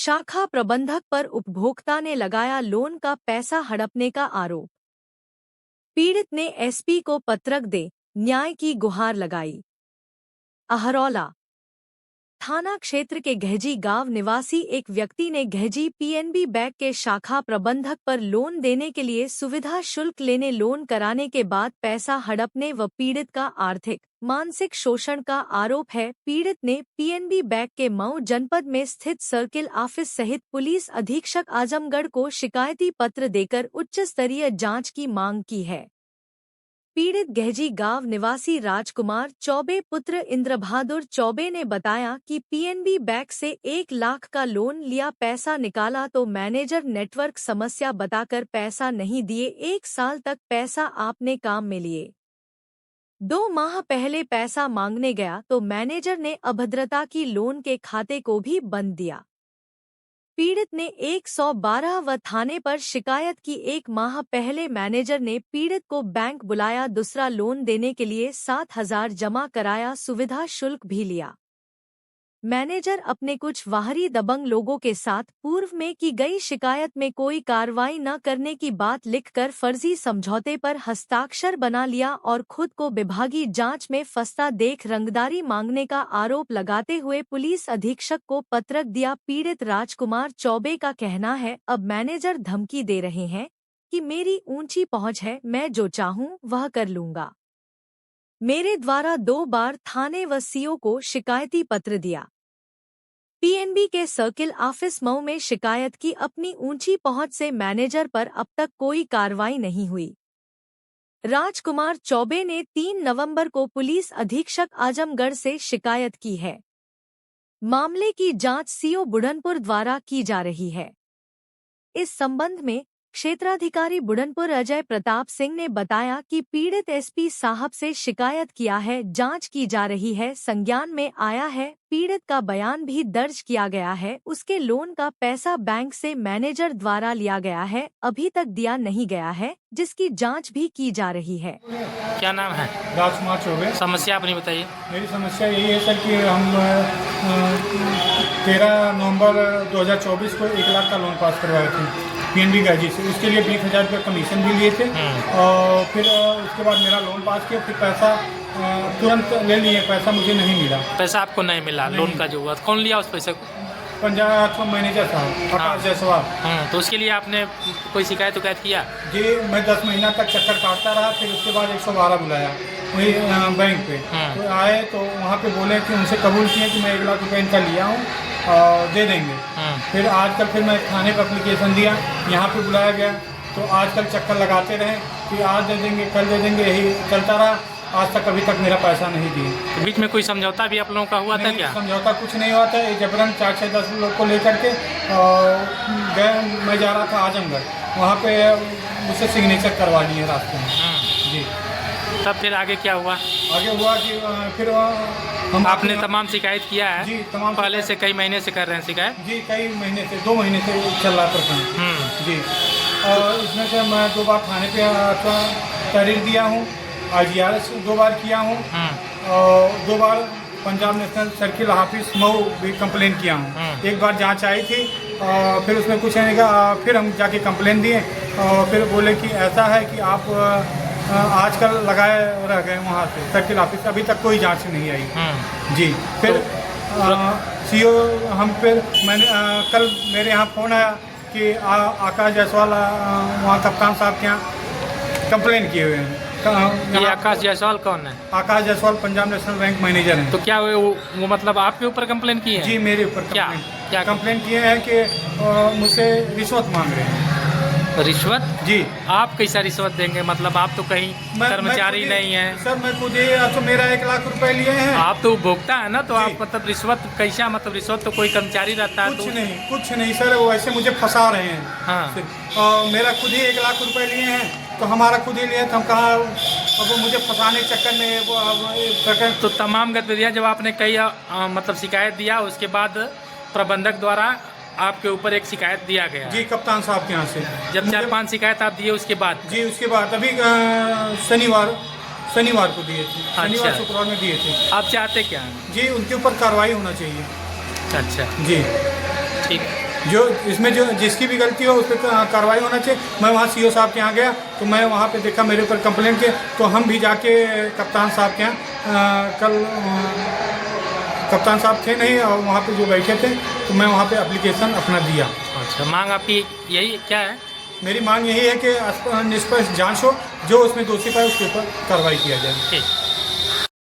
शाखा प्रबंधक पर उपभोक्ता ने लगाया लोन का पैसा हड़पने का आरोप। पीड़ित ने एसपी को पत्रक दे न्याय की गुहार लगाई। अहरौला थाना क्षेत्र के गहजी गांव निवासी एक व्यक्ति ने गहजी पीएनबी बैंक के शाखा प्रबंधक पर लोन देने के लिए सुविधा शुल्क लेने लोन कराने के बाद पैसा हड़पने व पीड़ित का आर्थिक मानसिक शोषण का आरोप है। पीड़ित ने पीएनबी बैंक के मऊ जनपद में स्थित सर्किल ऑफिस सहित पुलिस अधीक्षक आजमगढ़ को शिकायती पत्र देकर उच्च स्तरीय जांच की मांग की है। पीड़ित गहजी गांव निवासी राजकुमार चौबे पुत्र इंद्रबहादुर चौबे ने बताया कि पीएनबी बैंक से 1 लाख का लोन लिया, पैसा निकाला तो मैनेजर नेटवर्क समस्या बताकर पैसा नहीं दिए। 1 साल तक पैसा आपने काम में लिए। 2 माह पहले पैसा मांगने गया तो मैनेजर ने अभद्रता की लोन के खाते को भी बंद दिया। पीड़ित ने 112 व थाने पर शिकायत की। 1 माह पहले मैनेजर ने पीड़ित को बैंक बुलाया, दूसरा लोन देने के लिए 7,000 जमा कराया, सुविधा शुल्क भी लिया। मैनेजर अपने कुछ बाहरी दबंग लोगों के साथ पूर्व में की गई शिकायत में कोई कार्रवाई न करने की बात लिखकर फर्जी समझौते पर हस्ताक्षर बना लिया और खुद को विभागीय जांच में फंसता देख रंगदारी मांगने का आरोप लगाते हुए पुलिस अधीक्षक को पत्रक दिया। पीड़ित राजकुमार चौबे का कहना है, अब मैनेजर धमकी दे रहे हैं कि मेरी ऊंची पहुंच है, मैं जो चाहूं वह कर लूंगा। मेरे द्वारा 2 बार थाने व सीओ को शिकायती पत्र दिया। पीएनबी के सर्किल ऑफिस मऊ में शिकायत की, अपनी ऊंची पहुंच से मैनेजर पर अब तक कोई कार्रवाई नहीं हुई। राजकुमार चौबे ने 3 नवंबर को पुलिस अधीक्षक आजमगढ़ से शिकायत की है। मामले की जांच सीओ बुढ़नपुर द्वारा की जा रही है। इस संबंध में क्षेत्राधिकारी बुढ़नपुर अजय प्रताप सिंह ने बताया कि पीड़ित एसपी साहब से शिकायत किया है, जांच की जा रही है, संज्ञान में आया है। पीड़ित का बयान भी दर्ज किया गया है। उसके लोन का पैसा बैंक से मैनेजर द्वारा लिया गया है, अभी तक दिया नहीं गया है, जिसकी जांच भी की जा रही है। क्या नाम है? राजकुमार चौबे। समस्या अपनी बताइए। मेरी समस्या यही है सर कि हम 13 नवंबर 2024 को 1 लाख का लोन पास करवाए थे पीएनबी गाजी से। उसके लिए 20,000 रुपये कमीशन भी लिए थे और फिर उसके बाद मेरा लोन पास किया, फिर पैसा तुरंत ले लिए, पैसा मुझे नहीं मिला। पैसा आपको नहीं मिला? लोन का जो हुआ कौन लिया उस पैसे को? पंजाब मैनेजर साहब आकाश जायसवाल। तो उसके लिए आपने कोई शिकायत किया? जी, मैं 10 महीना तक चक्कर काटता रहा, फिर उसके बाद 112 बुलाया वही बैंक पे। तो आए तो वहाँ पे बोले कि उनसे कबूल किए कि मैं 1 लाख रुपये इनका लिया हूँ और दे देंगे। फिर आजकल फिर मैं थाने पर एप्लीकेशन दिया, यहाँ पे बुलाया गया तो आजकल चक्कर लगाते रहे कि आज दे देंगे कल दे देंगे, यही चलता रहा। आज तक अभी तक मेरा पैसा नहीं दिए। तो बीच में कोई समझौता भी आप लोगों का हुआ था क्या? समझौता कुछ नहीं हुआ था। जबरन 4-10 लोग को लेकर के गए, मैं जा रहा था आजमगढ़, वहाँ पे मुझसे सिग्नेचर करवा लिए रास्ते में। जी, तब फिर आगे क्या हुआ? आगे हुआ कि फिर हम आपने तमाम शिकायत किया है? जी, तमाम पहले से कई महीने से कर रहे हैं शिकायत? जी, कई महीने से, 2 महीने से चल रहा था जी। और इसमें से मैं 2 बार थाने पे तहरीर दिया हूँ, IGRS 2 बार किया हूँ और 2 बार Punjab national circle office Mau भी कंप्लेन किया हूँ। 1 बार जांच आई थी और फिर उसमें कुछ नहीं कहा, फिर हम जाके कंप्लेन दिए और फिर बोले कि ऐसा है कि आप आजकल लगाए रह गए वहाँ से सर्किल ऑफिस, अभी तक कोई जांच नहीं आई। जी, फिर सीओ हम फिर मैंने कल मेरे यहाँ फ़ोन आया कि आकाश जायसवाल वहाँ कप्तान साहब के यहाँ कंप्लेन किए हुए हैं। ये आकाश जायसवाल कौन है? Akash Jaiswal Punjab national bank manager हैं। तो क्या वो मतलब आपके ऊपर कंप्लेन की है? जी, मेरे ऊपर क्या कंप्लेन किए हैं कि मुझसे रिश्वत मांग रहे हैं। रिश्वत? जी। आप कैसा रिश्वत देंगे? मतलब आप तो कहीं कर्मचारी नहीं हैं। सर मैं खुद ही, तो मेरा 1 लाख रुपए लिए हैं। आप तो उपभोक्ता है ना, तो आप मतलब रिश्वत कैसा? मतलब रिश्वत तो कोई कर्मचारी रहता है। कुछ नहीं सर, वो ऐसे मुझे फंसा रहे हैं। हाँ, मेरा खुद ही 1 लाख रुपए लिए हैं तो हमारा खुद ही लिए, तो हम कहाँ, अब वो मुझे फंसाने के चक्कर में वो तो तमाम गतिविधियाँ जब आपने कई मतलब शिकायत दिया, उसके बाद प्रबंधक द्वारा आपके ऊपर एक शिकायत दिया गया? जी, कप्तान साहब के यहाँ से। जब 4-5 शिकायत आप दिए उसके बाद? जी, उसके बाद अभी शनिवार को दिए थे। शनिवार शुक्रवार में दिए थे। आप चाहते क्या हैं? जी, उनके ऊपर कार्रवाई होना चाहिए। अच्छा जी, ठीक है। जो इसमें जो जिसकी भी गलती हो उस पर कार्रवाई होना चाहिए। मैं वहाँ सीओ साहब के यहाँ गया तो मैं वहाँ पे देखा मेरे ऊपर कंप्लेंट किया, तो हम भी जाके कप्तान साहब के यहाँ कल कप्तान साहब थे नहीं और वहाँ पे जो बैठे थे तो मैं वहाँ पे एप्लीकेशन अपना दिया। अच्छा, मांग आपकी यही क्या है? मेरी मांग यही है कि निष्पक्ष जांच हो, जो उसमें दोषी पाए उसके ऊपर कार्रवाई किया जाए। ठीक।